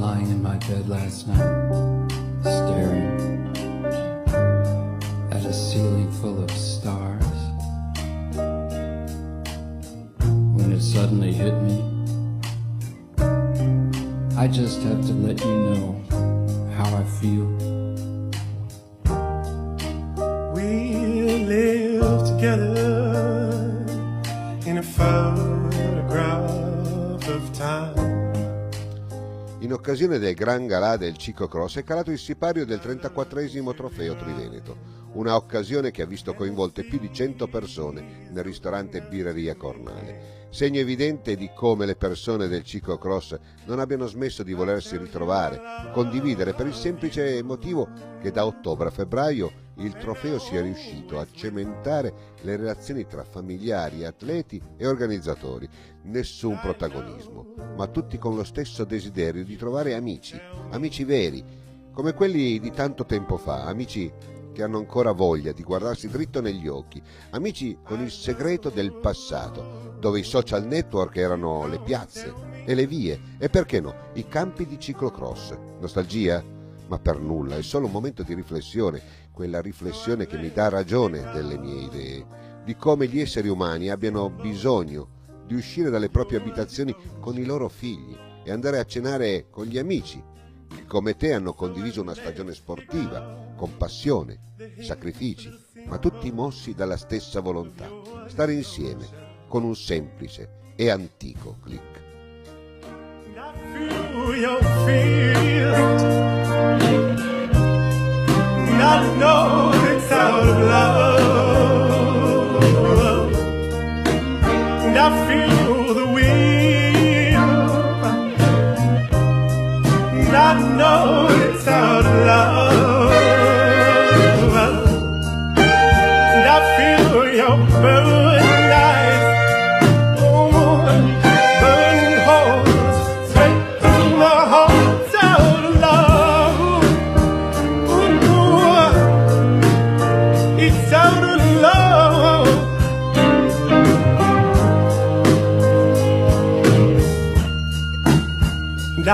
lying in my bed last night, staring at a ceiling full of stars, when it suddenly hit me, I just have to let you know how I feel. We live together in a photograph of time. In occasione del Gran Galà del Ciclocross è calato il sipario del 34esimo trofeo Triveneto, una occasione che ha visto coinvolte più di 100 persone nel ristorante Birreria Cornale. Segno evidente di come le persone del ciclocross non abbiano smesso di volersi ritrovare, condividere, per il semplice motivo che da ottobre a febbraio il trofeo sia riuscito a cementare le relazioni tra familiari, atleti e organizzatori. Nessun protagonismo, ma tutti con lo stesso desiderio di trovare amici, amici veri, come quelli di tanto tempo fa, amici che hanno ancora voglia di guardarsi dritto negli occhi, amici con il segreto del passato, dove i social network erano le piazze e le vie e, perché no, i campi di ciclocross. Nostalgia? Ma per nulla, è solo un momento di riflessione, quella riflessione che mi dà ragione delle mie idee, di come gli esseri umani abbiano bisogno di uscire dalle proprie abitazioni con i loro figli e andare a cenare con gli amici, che come te hanno condiviso una stagione sportiva, con passione, sacrifici, ma tutti mossi dalla stessa volontà, stare insieme, con un semplice e antico click.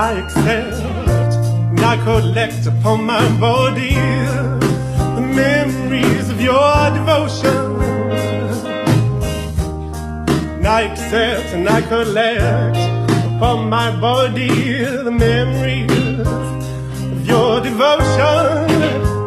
I accept and I collect upon my body the memories of your devotion. And I accept and I collect upon my body the memories of your devotion.